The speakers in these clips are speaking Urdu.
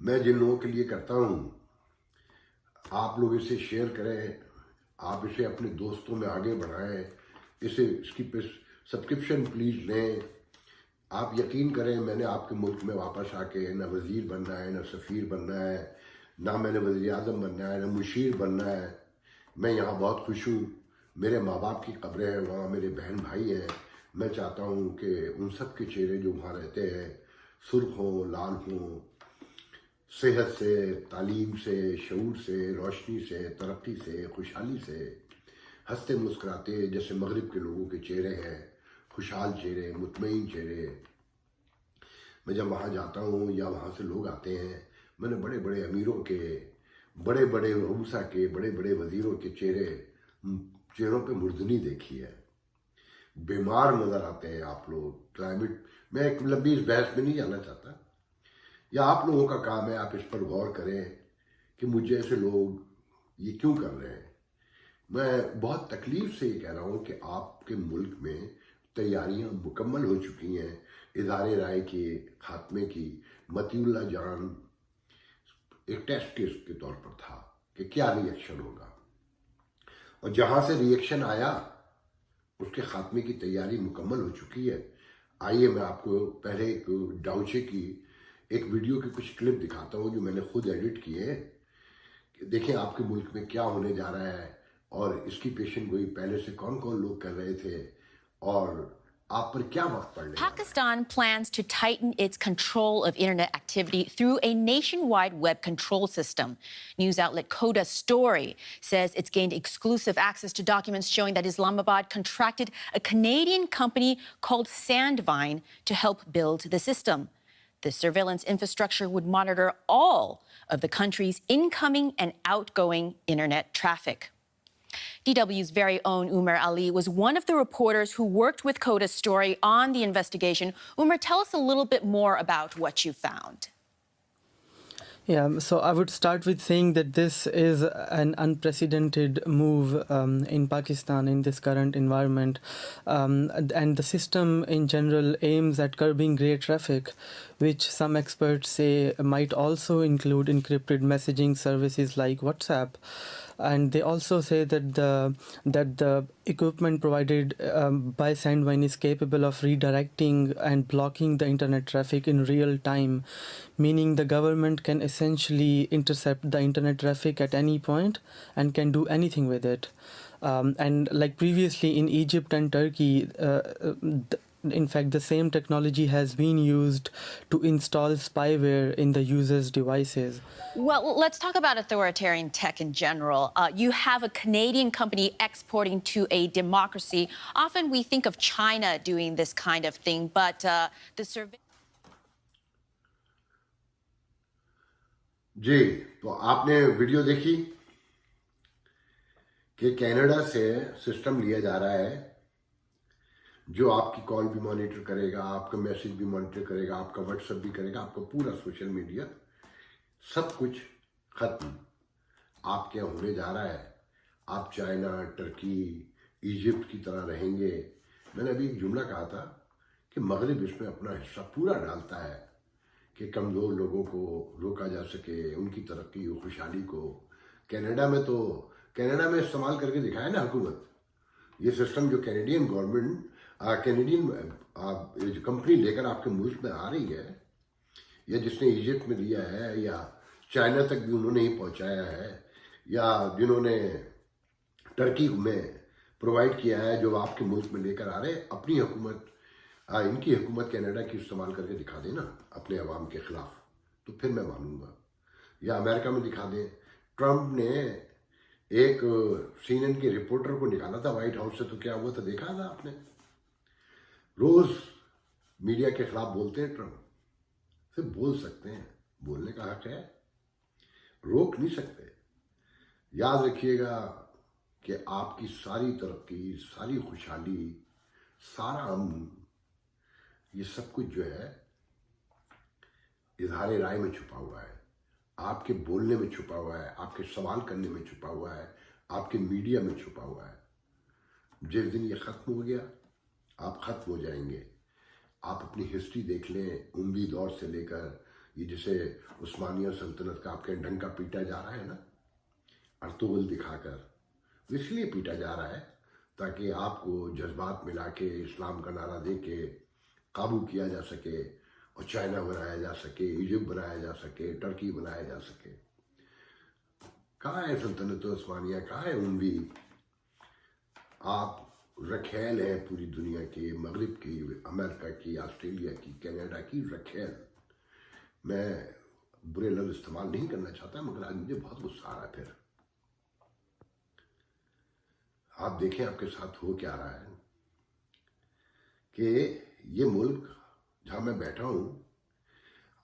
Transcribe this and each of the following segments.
میں جن لوگوں کے لیے کرتا ہوں آپ لوگ اسے شیئر کریں, آپ اسے اپنے دوستوں میں آگے بڑھائیں, اس کی سبسکرپشن پلیز لیں. آپ یقین کریں میں نے آپ کے ملک میں واپس آ کے نہ وزیر بننا ہے, نہ سفیر بننا ہے, نہ میں نے وزیر اعظم بننا ہے, نہ مشیر بننا ہے. میں یہاں بہت خوش ہوں. میرے ماں باپ کی قبریں ہیں وہاں, میرے بہن بھائی ہیں. میں چاہتا ہوں کہ ان سب کے چہرے جو وہاں رہتے ہیں سرخ ہوں, لال ہوں, صحت سے, تعلیم سے, شعور سے, روشنی سے, ترقی سے, خوشحالی سے, ہنستے مسکراتے جیسے مغرب کے لوگوں کے چہرے ہیں, خوشحال چہرے, مطمئن چہرے. میں جب وہاں جاتا ہوں یا وہاں سے لوگ آتے ہیں, میں نے بڑے بڑے امیروں کے, بڑے بڑے رؤسا کے, بڑے بڑے وزیروں کے چہروں پہ مردنی دیکھی ہے. بیمار نظر آتے ہیں آپ لوگ. کلائمیٹ, میں ایک لمبی اس بحث میں نہیں جانا چاہتا, یا آپ لوگوں کا کام ہے آپ اس پر غور کریں کہ مجھ جیسے لوگ یہ کیوں کر رہے ہیں. میں بہت تکلیف سے یہ کہہ رہا ہوں کہ آپ کے ملک میں تیاریاں مکمل ہو چکی ہیں اظہار رائے کے خاتمے کی. مطیع اللہ جان ایک ٹیسٹ کیس کے طور پر تھا کہ کیا ری ایکشن ہوگا, اور جہاں سے ری ایکشن آیا اس کے خاتمے کی تیاری مکمل ہو چکی ہے. آئیے میں آپ کو پہلے ایک ڈاؤچے کی ایک ویڈیو کی کچھ کلپ دکھاتا ہوں جو میں نے خود ایڈٹ کیے ہیں. دیکھیں آپ کے ملک میں کیا ہونے جا رہا ہے, اور اس کی پیشن گوئی پہلے سے کون کون لوگ کر رہے تھے, اور آپ پر کیا وقت پڑنے جا رہا ہے. Pakistan plans to tighten its control of internet activity through a nationwide web control system. News outlet Coda Story says it's gained exclusive access to documents showing that Islamabad contracted a Canadian company called Sandvine to help build the system. The surveillance infrastructure would monitor all of the country's incoming and outgoing internet traffic. DW's very own Umar Ali was one of the reporters who worked with Coda Story on the investigation. Umar, tell us a little bit more about what you found. Yeah, so I would start with saying that this is an unprecedented move in Pakistan in this current environment. And the system in general aims at curbing grey traffic, which some experts say might also include encrypted messaging services like WhatsApp. And they also say that the equipment provided by Sandvine is capable of redirecting and blocking the internet traffic in real time, meaning the government can essentially intercept the internet traffic at any point and can do anything with it. And like previously in Egypt and Turkey, in fact, the same technology has been used to install spyware in the user's devices. Well, let's talk about authoritarian tech in general. You have a Canadian company exporting to a democracy. Often we think of China doing this kind of thing, but the survey... جی, تو آپ نے ویڈیو دیکھی کہ کینیڈا سے سسٹم لیا جا رہا ہے جو آپ کی کال بھی مانیٹر کرے گا, آپ کا میسج بھی مانیٹر کرے گا, آپ کا واٹس ایپ بھی کرے گا, آپ کا پورا سوشل میڈیا, سب کچھ ختم آپ کے ہونے جا رہا ہے. آپ چائنا, ٹرکی, ایجپٹ کی طرح رہیں گے. میں نے ابھی ایک جملہ کہا تھا کہ مغرب اس میں اپنا حصہ پورا ڈالتا ہے کہ کمزور لوگوں کو روکا جا سکے, ان کی ترقی و خوشحالی کو. کینیڈا میں استعمال کر کے دکھایا نا حکومت. یہ سسٹم جو کینیڈین گورنمنٹ, کینیڈین جو کمپنی لے کر آپ کے ملک میں آ رہی ہے, یا جس نے ایجپٹ میں دیا ہے, یا چائنا تک بھی انہوں نے ہی پہنچایا ہے, یا جنہوں نے ٹرکی میں پرووائڈ کیا ہے, جو آپ کے ملک میں لے کر آ رہے ہیں, اپنی حکومت, ان کی حکومت کینیڈا کی استعمال کر کے دکھا دیں نا اپنے عوام کے خلاف, تو پھر میں مانوں گا. یا امریکہ میں دکھا دیں. ٹرمپ نے ایک CNN کے رپورٹر کو نکالا تھا وائٹ ہاؤس سے, تو کیا ہوا تھا دیکھا تھا آپ نے. روز میڈیا کے خلاف بولتے ہیں ٹرمپ, پھر بول سکتے ہیں, بولنے کا حق ہے, روک نہیں سکتے. یاد رکھیے گا کہ آپ کی ساری ترقی, ساری خوشحالی, سارا امن, یہ سب کچھ جو ہے اظہار رائے میں چھپا ہوا ہے, آپ کے بولنے میں چھپا ہوا ہے, آپ کے سوال کرنے میں چھپا ہوا ہے, آپ کے میڈیا میں چھپا ہوا ہے. جس دن یہ ختم ہو گیا آپ ختم ہو جائیں گے. آپ اپنی ہسٹری دیکھ لیں, اموی دور سے لے کر یہ جسے عثمانیہ سلطنت کا آپ کے ڈنکا پیٹا جا رہا ہے نا ارطغرل دکھا کر، اس لیے پیٹا جا رہا ہے تاکہ آپ کو جذبات ملا کے اسلام کا نعرہ دے کے قابو کیا جا سکے اور چائنا بنایا جا سکے، ایجپٹ بنایا جا سکے، ٹرکی بنایا جا سکے۔ کہاں ہے سلطنت عثمانیہ، کہاں ہے اموی؟ آپ رکھیل ہیں پوری دنیا کی، مغرب کی، امریکہ کی، آسٹریلیا کی، کینیڈا کی رکھیل۔ میں برے لفظ استعمال نہیں کرنا چاہتا مگر آج مجھے بہت غصہ آ رہا ہے۔ پھر آپ دیکھیں آپ کے ساتھ ہو کیا رہا ہے کہ یہ ملک جہاں میں بیٹھا ہوں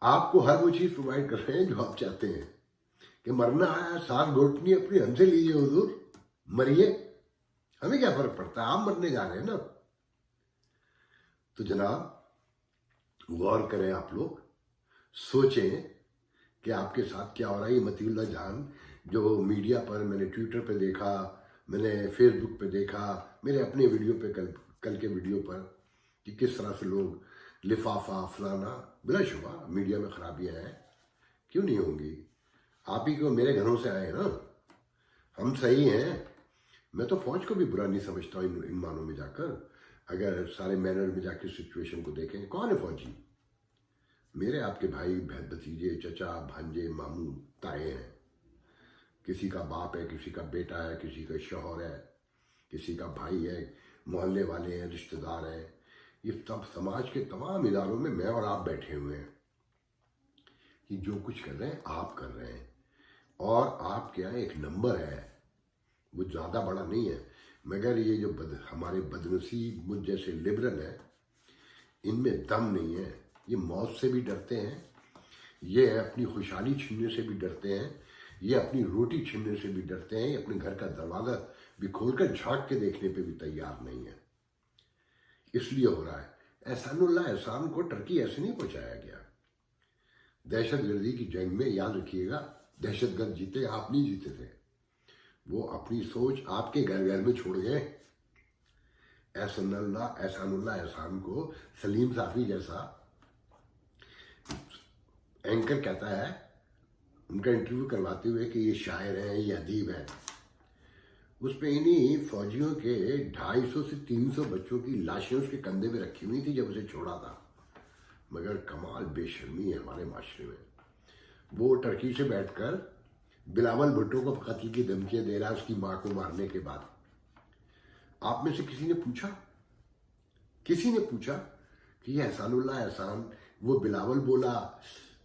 آپ کو ہر وہ چیز پرووائڈ کر رہے ہیں جو آپ چاہتے ہیں کہ مرنا ہے سانس گھوٹنی اپنی ہم سے لیجیے حضور، مریے، ہمیں کیا فرق پڑتا ہے، آپ مرنے جا رہے ہیں نا۔ تو جناب غور کریں، آپ لوگ سوچیں کہ آپ کے ساتھ کیا ہو رہا ہے۔ یہ مطیع اللہ جان جو میڈیا پر میں نے ٹویٹر پہ دیکھا، میں نے فیس بک پہ دیکھا، میرے اپنے ویڈیو پہ کل کے ویڈیو پر کہ کس طرح سے لوگ لفافہ فلانا، بلا شبہ میڈیا میں خرابیاں ہیں، کیوں نہیں ہوں گی؟ آپ ہی کو میرے گھروں سے آئے نا، ہم صحیح ہیں۔ میں تو فوج کو بھی برا نہیں سمجھتا ہوں ان معنوں میں جا کر۔ اگر سارے مینر میں جا کے سچویشن کو دیکھیں، کون ہے فوجی؟ میرے آپ کے بھائی بھتیجے، چچا، بھانجے، ماموں، تائے ہیں۔ کسی کا باپ ہے، کسی کا بیٹا ہے، کسی کا شوہر ہے، کسی کا بھائی ہے، محلے والے ہیں، رشتہ دار ہیں۔ یہ سب سماج کے تمام اداروں میں میں اور آپ بیٹھے ہوئے ہیں۔ یہ جو کچھ کر رہے ہیں آپ کر رہے ہیں، اور آپ کیا ایک نمبر ہے، وہ زیادہ بڑا نہیں ہے، مگر یہ جو ہمارے بدنصیب مجھ جیسے لبرل ہیں، ان میں دم نہیں ہے۔ یہ موت سے بھی ڈرتے ہیں، یہ اپنی خوشحالی چھیننے سے بھی ڈرتے ہیں، یہ اپنی روٹی چھیننے سے بھی ڈرتے ہیں، یہ اپنے گھر کا دروازہ بھی کھول کر جھانک کے دیکھنے پہ بھی تیار نہیں ہے۔ اس لیے ہو رہا ہے۔ احسان اللہ احسان کو ٹرکی ایسے نہیں پہنچایا گیا۔ دہشت گردی کی جنگ میں یاد رکھیے گا، دہشت گرد جیتے، آپ نہیں جیتے تھے۔ وہ اپنی سوچ آپ کے گھر گھر میں چھوڑ گئے۔ احسان اللہ احسان کو سلیم صافی جیسا اینکر کہتا ہے ان کا انٹرویو کرواتے ہوئے کہ یہ شاعر ہیں، یہ ادیب ہیں۔ اس پہ انہی فوجیوں کے 250 سے 300 بچوں کی لاشیں اس کے کندھے میں رکھی ہوئی تھی جب اسے چھوڑا تھا۔ مگر کمال بے شرمی ہے ہمارے معاشرے میں۔ وہ ٹرکی سے بیٹھ کر بلاول بھٹو کو قتل کی دھمکیاں دے رہا ہے اس کی ماں کو مارنے کے بعد۔ آپ میں سے کسی نے پوچھا کہ یہ احسان اللہ احسان، وہ بلاول بولا،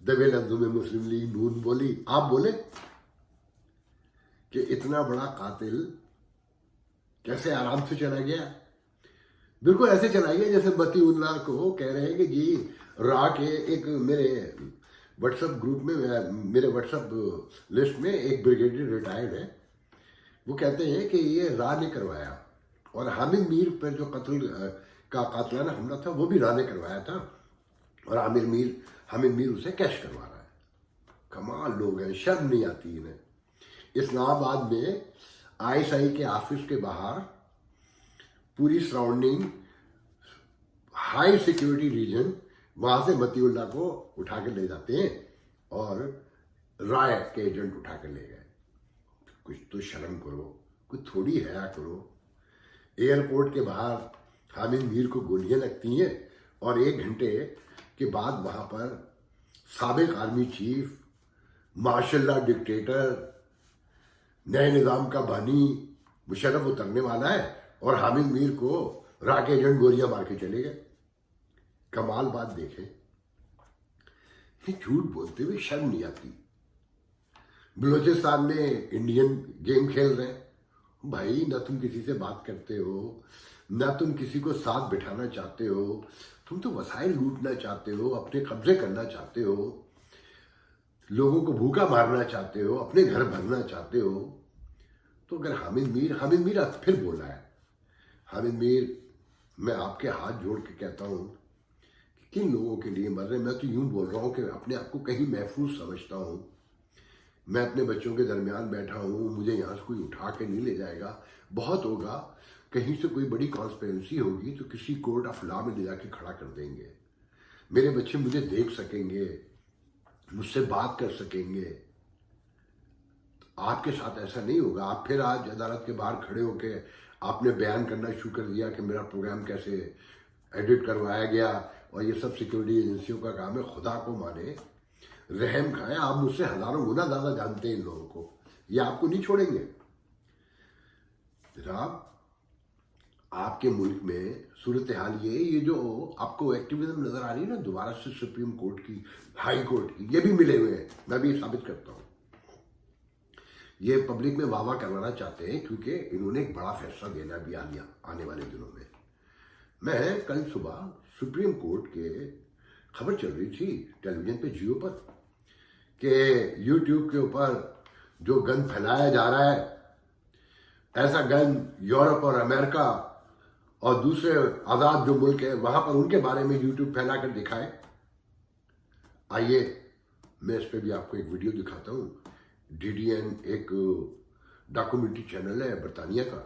دبے لفظوں میں مسلم لیگ نون بولی، آپ بولے کہ اتنا بڑا قاتل کیسے آرام سے چلا گیا؟ بالکل ایسے چلا گیا جیسے مطیع اللہ کو کہہ رہے ہیں کہ جی را کے ایک میرے واٹس ایپ گروپ میں، میرے واٹس ایپ لسٹ میں ایک بریگیڈیئر ریٹائرڈ ہے، وہ کہتے ہیں کہ یہ را نے کروایا، اور حامد میر پر جو قتل کا قاتلانہ حملہ تھا وہ بھی را نے کروایا تھا، اور حامد میر اسے کیش کروا رہا ہے۔ کمال لوگ ہیں، شرم نہیں آتی انہیں۔ اسلام آباد میں ISI کے آفس کے باہر پوری سراؤنڈنگ ہائی سیکیورٹی ریجن، وہاں سے مطیع اللہ کو اٹھا کے لے جاتے ہیں اور رائے کے ایجنٹ اٹھا کر لے گئے۔ کچھ تو شرم کرو، کچھ تھوڑی حیا کرو۔ ایئرپورٹ کے باہر حامد میر کو گولیاں لگتی ہیں، اور 1 گھنٹے کے بعد وہاں پر سابق آرمی چیف، ماشاء اللہ ڈکٹیٹر، نئے نظام کا بانی مشرف اترنے والا ہے، اور حامد میر کو را کے ایجنٹ گولیاں مار کے چلے گئے۔ کمال بات دیکھیں، یہ جھوٹ بولتے ہوئے شرم نہیں آتی۔ بلوچستان میں انڈین گیم کھیل رہے ہیں، بھائی نہ تم کسی سے بات کرتے ہو، نہ تم کسی کو ساتھ بٹھانا چاہتے ہو، تم تو وسائل لوٹنا چاہتے ہو، اپنے قبضے کرنا چاہتے ہو، لوگوں کو بھوکا مارنا چاہتے ہو، اپنے گھر بھرنا چاہتے ہو۔ تو اگر حامد میر پھر بولا ہے، حامد میر میں آپ کے ہاتھ جوڑ کے کہتا ہوں کہ کن لوگوں کے لیے مر رہے ہیں؟ میں تو یوں بول رہا ہوں کہ اپنے آپ کو کہیں محفوظ سمجھتا ہوں، میں اپنے بچوں کے درمیان بیٹھا ہوں، مجھے یہاں سے کوئی اٹھا کے نہیں لے جائے گا، بہت ہوگا کہیں سے کوئی بڑی کانسپیرنسی ہوگی تو کسی کورٹ آف لا میں لے جا کے کھڑا کر دیں گے، میرے بچے مجھے دیکھ سکیں گے، مجھ سے بات کر سکیں گے. آپ کے ساتھ ایسا نہیں ہوگا. آپ پھر آج عدالت کے باہر کھڑے ہو کے آپ نے بیان کرنا شروع کر دیا کہ میرا پروگرام کیسے ایڈٹ کروایا گیا اور یہ سب سیکورٹی ایجنسیوں کا کام ہے. خدا کو مانے, رحم کھائیں. آپ مجھ سے ہزاروں گنا زیادہ جانتے ہیں ان لوگوں کو. یہ آپ کو نہیں چھوڑیں گے. جناب, آپ کے ملک میں صورتحال یہ جو آپ کو ایکٹیویزم نظر آ رہی ہے نا دوبارہ سے سپریم کورٹ کی, ہائی کورٹ کی, یہ بھی ملے ہوئے ہیں. میں بھی یہ ثابت کرتا ہوں. یہ پبلک میں واہ واہ کروانا چاہتے ہیں کیونکہ انہوں نے ایک بڑا فیصلہ دینا بھی آنے والے دنوں میں. میں کل صبح سپریم کورٹ کے خبر چل رہی تھی ٹیلی ویژن پہ, جیو پر, کہ یوٹیوب کے اوپر جو گند پھیلایا جا رہا ہے, ایسا گند یورپ اور امریکہ اور دوسرے آزاد جو ملک ہیں وہاں پر ان کے بارے میں یوٹیوب پھیلا کر دکھائے. آئیے میں اس پہ بھی آپ کو ایک ویڈیو دکھاتا ہوں. DDN ایک ڈاکومنٹری چینل ہے برطانیہ کا,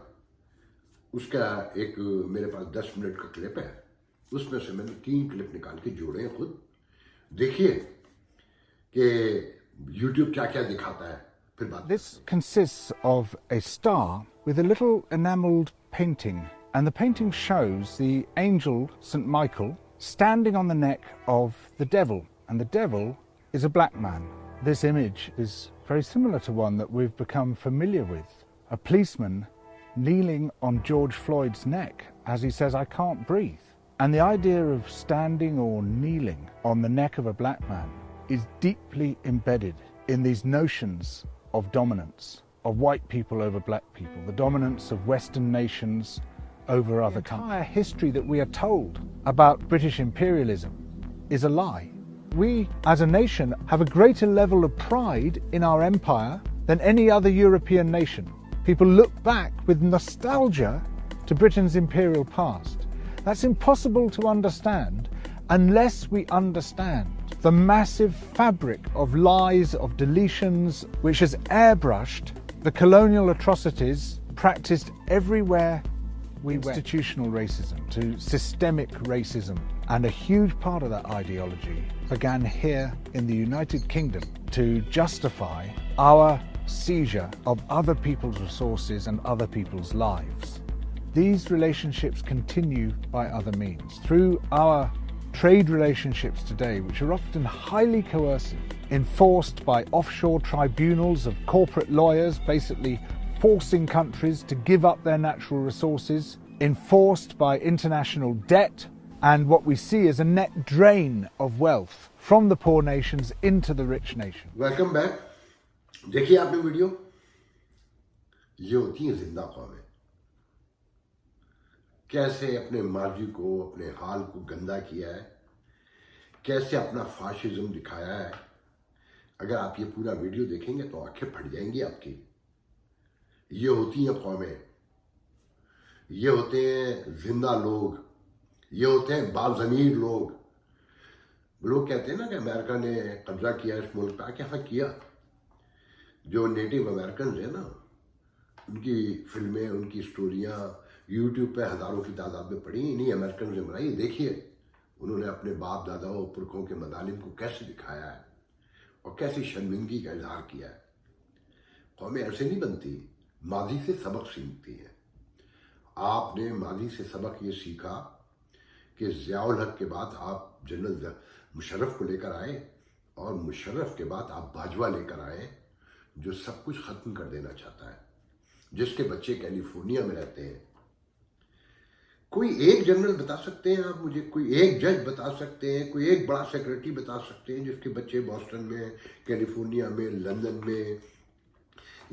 اس کا ایک میرے پاس 10 منٹ کا کلپ ہے. اس میں سے میں نے 3 کلپ نکال کے جوڑے ہیں. خود دیکھیے کہ یوٹیوب کیا کیا دکھاتا ہے, پھر بات. This consists of a star with a little enameled painting, and the painting shows the angel St. Michael standing on the neck of the devil, and the devil is a black man. This image is very similar to one that we've become familiar with. A policeman kneeling on George Floyd's neck as he says, "I can't breathe." And the idea of standing or kneeling on the neck of a black man is deeply embedded in these notions of dominance, of white people over black people, the dominance of Western nations over other countries. The entire history that we are told about British imperialism is a lie. We, as a nation, have a greater level of pride in our empire than any other European nation. People look back with nostalgia to Britain's imperial past. That's impossible to understand unless we understand the massive fabric of lies, of deletions, which has airbrushed the colonial atrocities practiced everywhere we went. Institutional racism to systemic racism. And a huge part of that ideology began here in the United Kingdom to justify our seizure of other people's resources and other people's lives. These relationships continue by other means. Through our trade relationships today, which are often highly coercive, enforced by offshore tribunals of corporate lawyers, basically forcing countries to give up their natural resources, enforced by international debt, and what we see is a net drain of wealth from the poor nations into the rich nations. Welcome back. دیکھیے آپ نے ویڈیو, یہ ہوتی ہیں زندہ قومیں. کیسے اپنے ماضی کو, اپنے حال کو گندا کیا ہے, کیسے اپنا فاشزم دکھایا ہے. اگر آپ یہ پورا ویڈیو دیکھیں گے تو آنکھیں پھٹ جائیں گی آپ کی. یہ ہوتی ہیں قومیں, یہ ہوتے ہیں زندہ لوگ, یہ ہوتے ہیں باضمیر لوگ. لوگ کہتے ہیں نا کہ امریکہ نے قبضہ کیا اس ملک پہ. کیا کیا؟ جو نیٹو امریکنز ہیں نا, ان کی فلمیں, ان کی سٹوریاں یوٹیوب پہ ہزاروں کی تعداد میں پڑی, انہیں امریکنز نے بنائی. دیکھیے انہوں نے اپنے باپ داداؤں پرکھوں کے مظالم کو کیسے دکھایا ہے اور کیسی شرمندگی کا اظہار کیا ہے. قومیں ایسے نہیں بنتی, ماضی سے سبق سیکھتی ہیں. آپ نے ماضی سے سبق یہ سیکھا کہ ضیاء الحق کے بعد آپ جنرل مشرف کو لے کر آئے, اور مشرف کے بعد آپ باجوہ لے کر آئے جو سب کچھ ختم کر دینا چاہتا ہے, جس کے بچے کیلیفورنیا میں رہتے ہیں. کوئی ایک جنرل بتا سکتے ہیں آپ مجھے, کوئی ایک جج بتا سکتے ہیں, کوئی ایک بڑا سیکرٹری بتا سکتے ہیں جس کے بچے بوسٹن میں, کیلیفورنیا میں, لندن میں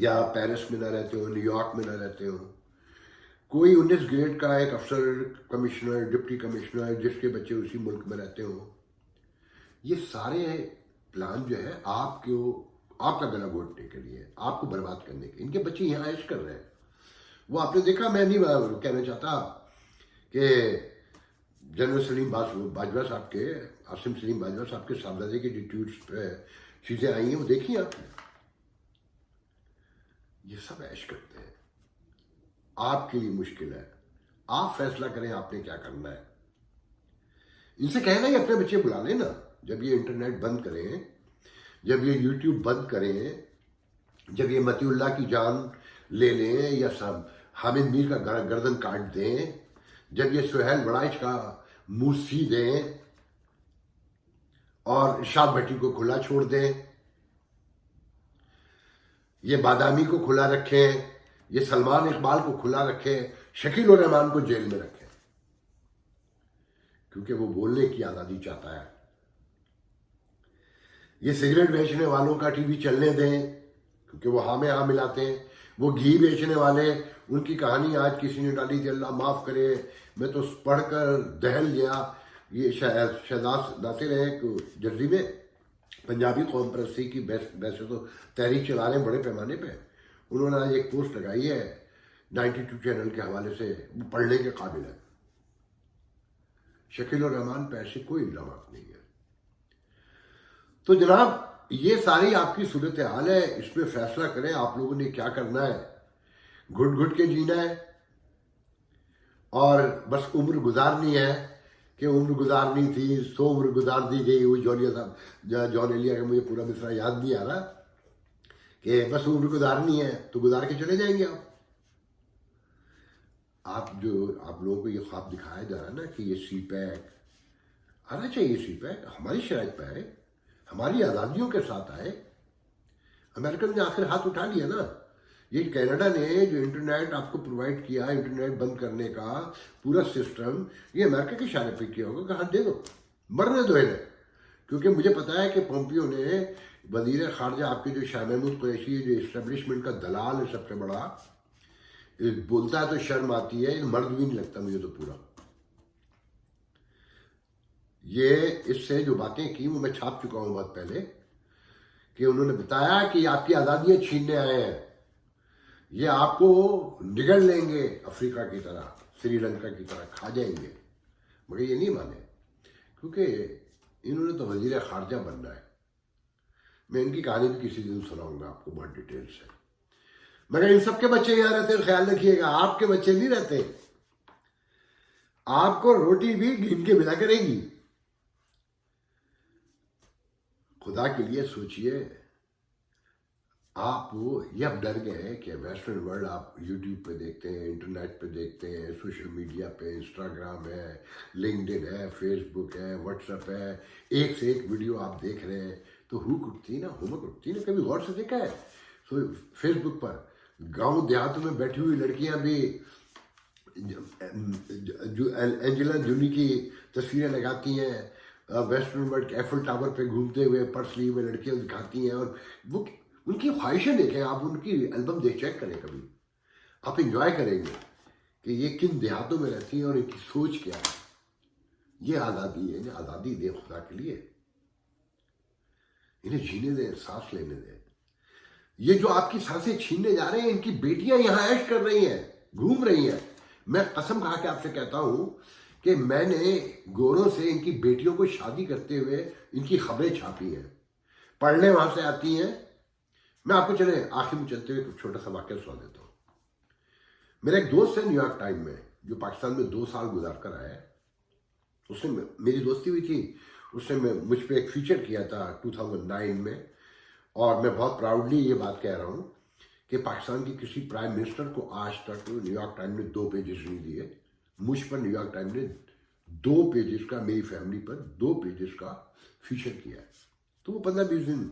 یا پیرس میں نہ رہتے ہوں, نیو یارک میں نہ رہتے ہوں. کوئی 19 گریڈ کا ایک افسر, کمشنر, ڈپٹی کمشنر جس کے بچے اسی ملک میں رہتے ہوں. یہ سارے پلان جو ہے آپ کا گلا گھونٹنے کے لیے, آپ کو برباد کرنے کے. ان کے بچے یہاں عیش کر رہے ہیں. وہ آپ نے دیکھا, میں نہیں کہنا چاہتا کہ جنرل سلیم باجوہ صاحب کے, عاصم سلیم باجوہ صاحب کے صاحبزادے کے جو ٹویٹس پہ چیزیں آئی ہیں وہ دیکھی آپ نے. یہ سب عیش کرتے ہیں. آپ کے لیے مشکل ہے, آپ فیصلہ کریں آپ نے کیا کرنا ہے. ان سے کہنا ہی اپنے بچے بلا لیں نا, جب یہ انٹرنیٹ بند کریں جب یہ یوٹیوب بند کریں، جب یہ متی اللہ کی جان لے لیں یا حامد میر کا گردن کاٹ دیں، جب یہ سہیل وڑائچ کا منہ سی دیں اور ارشاد بھٹی کو کھلا چھوڑ دیں، یہ بادامی کو کھلا رکھیں، یہ سلمان اقبال کو کھلا رکھیں، شکیل الرحمان کو جیل میں رکھیں، کیونکہ وہ بولنے کی آزادی چاہتا ہے۔ یہ سگریٹ بیچنے والوں کا ٹی وی چلنے دیں، کیونکہ وہ ہاں میں ہاں ملاتے ہیں۔ وہ گھی بیچنے والے، ان کی کہانی آج کسی نے ڈالی تھی، اللہ معاف کرے، میں تو پڑھ کر دہل گیا۔ یہ شہزاد ناصر ہے ایک جرسی میں، پنجابی قوم پرستی کی ویسے تو تحریک چلا رہے ہیں بڑے پیمانے پہ، انہوں نے آج ایک پوسٹ لگائی ہے 92 چینل کے حوالے سے، وہ پڑھنے کے قابل ہے۔ شکیل الرحمان پہ ایسے کوئی الزامات نہیں ہے۔ تو جناب یہ ساری آپ کی صورتحال ہے، اس میں فیصلہ کریں آپ لوگوں نے کیا کرنا ہے۔ گھٹ گھٹ کے جینا ہے اور بس عمر گزارنی ہے، کہ عمر گزارنی تھی 100 عمر گزار دی گئی، وہ جونیہ صاحب جان ایلیا کا مجھے پورا مصرع یاد نہیں آ رہا، کہ بس عمر گزارنی ہے تو گزار کے چلے جائیں گے آپ لوگوں کو یہ خواب دکھایا جا رہا ہے نا کہ یہ سی پیک آنا چاہیے، سی پیک ہماری شرائط پہ آئے، ہماری آزادیوں کے ساتھ آئے۔ امریکن نے آخر ہاتھ اٹھا لیا نا، یہ کینیڈا نے جو انٹرنیٹ آپ کو پرووائڈ کیا، انٹرنیٹ بند کرنے کا پورا سسٹم، یہ امریکہ کے اشارے پہ کیا ہوگا کہ ہاں دے دو، مرنے دو انہیں، کیونکہ مجھے پتا ہے کہ پومپیو نے وزیر خارجہ آپ کے جو شاہ محمود قریشی جو اسٹیبلشمنٹ کا دلال ہے سب سے بڑا، بولتا ہے تو شرم آتی ہے، مرد بھی نہیں لگتا مجھے تو پورا۔ یہ اس سے جو باتیں کی وہ میں چھاپ چکا ہوں بہت پہلے، کہ انہوں نے بتایا کہ یہ آپ کی آزادیاں چھیننے آئے ہیں، یہ آپ کو نگل لیں گے افریقہ کی طرح، سری لنکا کی طرح کھا جائیں گے، مگر یہ نہیں مانے، کیونکہ انہوں نے تو وزیر خارجہ بننا ہے۔ میں ان کی کہانی بھی کسی دن سناؤں گا آپ کو بہت ڈیٹیل سے، مگر ان سب کے بچے یہاں رہتے ہیں، خیال رکھیے گا آپ کے بچے نہیں رہتے، آپ کو روٹی بھی گھن کے ملا کرے گی۔ خدا کے لیے سوچئے، آپ یہ اب ڈر گئے ہیں کہ ویسٹرن ورلڈ آپ یوٹیوب پہ دیکھتے ہیں، انٹرنیٹ پہ دیکھتے ہیں، سوشل میڈیا پہ انسٹاگرام ہے، لنکڈن ہے، فیس بک ہے، واٹس ایپ ہے، ایک سے ایک ویڈیو آپ دیکھ رہے ہیں تو ہوک اٹھتی نا، ہومک اٹھتی نا۔ کبھی غور سے دیکھا ہے فیس بک پر گاؤں دیہاتوں میں بیٹھی ہوئی لڑکیاں بھی جو اینجلا جولی کی تصویریں لگاتی ہیں، ویسٹرن ورلڈ کے ایفل ٹاور پہ گھومتے ہوئے پرس لی ہوئے لڑکیاں دکھاتی ہیں، اور وہ ان کی خواہشیں دیکھیں، آپ ان کی البم چیک کریں، کبھی آپ انجوائے کریں گے کہ یہ کن دیہاتوں میں رہتی ہیں اور ان کی سوچ کیا ہے۔ یہ آزادی ہے، انہیں آزادی دیں خدا کے لیے، انہیں جینے دیں، سانس لینے دیں۔ یہ جو آپ کی سانسیں چھیننے جا رہے ہیں، ان کی بیٹیاں یہاں عیش کر رہی ہیں، گھوم رہی ہیں۔ میں قسم کھا کے آپ سے کہتا ہوں کہ میں نے گوروں سے ان کی بیٹیوں کو شادی کرتے ہوئے ان کی خبریں چھاپی ہیں، پڑھنے وہاں سے آتی ہیں۔ میں آپ کو چلے آخر میں چلتے ہوئے کچھ چھوٹا سا واقعہ سنا دیتا ہوں۔ میرا ایک دوست ہے نیو یارک ٹائم میں، جو پاکستان میں 2 سال گزار کر آیا ہے، اس نے میری دوستی ہوئی تھی، اس نے مجھ پہ ایک فیچر کیا تھا 2009 میں، اور میں بہت پراؤڈلی یہ بات کہہ رہا ہوں کہ پاکستان کی کسی پرائم منسٹر کو آج تک نیو یارک ٹائم نے 2 پیجز نہیں دیے، مجھ پر نیو یارک ٹائم نے 2 پیجز کا، میری فیملی پر 2 پیجز کا فیچر کیا ہے۔ تو وہ 15-20 دن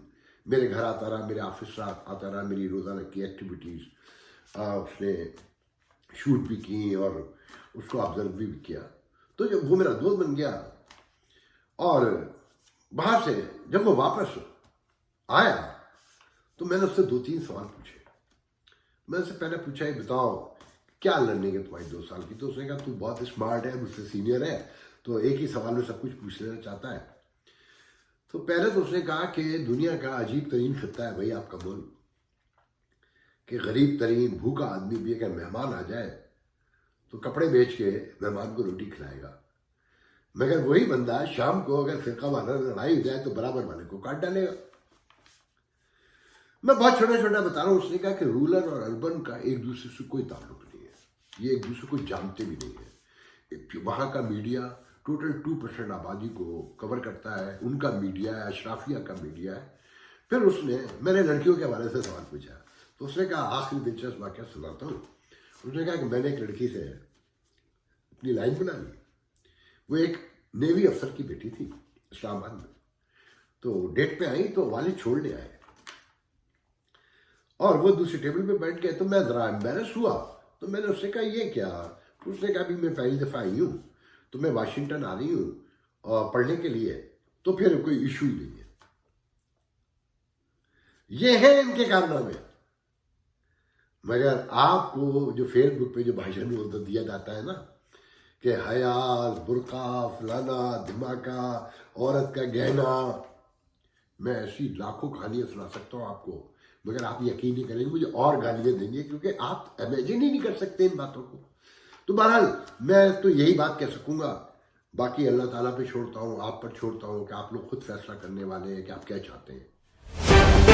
میرے گھر آتا رہا، میرے آفس آتا رہا، میری روزانہ کی ایکٹیویٹیز اس نے شوٹ بھی کی اور اس کو آبزرو بھی کیا۔ تو جب وہ میرا دوست بن گیا، اور وہاں سے جب وہ واپس آیا تو میں نے اس سے 2-3 سوال پوچھے۔ میں اس سے پہلے پوچھا، یہ بتاؤ کیا لرننگ ہے تمہاری 2 سال کی؟ تو اس نے کہا تو بہت اسمارٹ ہے، مجھ سے سینئر ہے، تو ایک ہی سوال میں سب کچھ پوچھ لینا چاہتا ہے۔ تو پہلے تو اس نے کہا کہ دنیا کا عجیب ترین خطہ ہے بھائی آپ کا ملک، کہ غریب ترین بھوکا آدمی بھی اگر مہمان آ جائے تو کپڑے بیچ کے مہمان کو روٹی کھلائے گا، مگر وہی بندہ شام کو اگر فرقہ وارانہ لڑائی ہو جائے تو برابر والے کو کاٹ ڈالے گا۔ میں بہت چھوٹا بتا رہا ہوں۔ اس نے کہا کہ رولر اور اربن کا ایک دوسرے سے کوئی تعلق نہیں ہے، یہ ایک دوسرے کو جانتے بھی نہیں ہیں۔ وہاں کا میڈیا ٹوٹل 2% آبادی کو کور کرتا ہے، ان کا میڈیا ہے، اشرافیہ کا میڈیا ہے، پھر اس نے، میں نے لڑکیوں کے حوالے سے سوال پوچھا تو اس نے کہا آخری دلچسپ واقعہ سناتا ہوں. اس نے کہا کہ میں نے ایک لڑکی سے اپنی لائن بنا لی. وہ ایک نیوی افسر کی بیٹی تھی اسلام آباد میں. تو ڈیٹ پہ آئی تو والد چھوڑنے آئے اور وہ دوسری ٹیبل پہ بیٹھ گئے. تو میں ذرا امبیرس ہوا تو میں نے اس سے کہا یہ کیا؟ اس نے کہا ابھی میں پہلی دفعہ آئی ہوں تو میں واشنگٹن آ رہی ہوں اور پڑھنے کے لیے، تو پھر کوئی ایشو ہی نہیں ہے. یہ ہے ان کے کارنامے. مگر آپ کو جو فیس بک پہ جو بھاشن دیا جاتا ہے نا کہ حیا، برقع، فلانا، دھماکہ، عورت کا گہنا، میں ایسی لاکھوں کہانیاں سنا سکتا ہوں آپ کو، مگر آپ یقین نہیں کریں گے، مجھے اور گالیاں دیں گے کیونکہ آپ امیجن ہی نہیں کر سکتے ان باتوں کو. تو بہرحال میں تو یہی بات کہہ سکوں گا، باقی اللہ تعالیٰ پہ چھوڑتا ہوں، آپ پر چھوڑتا ہوں کہ آپ لوگ خود فیصلہ کرنے والے ہیں کہ آپ کیا چاہتے ہیں.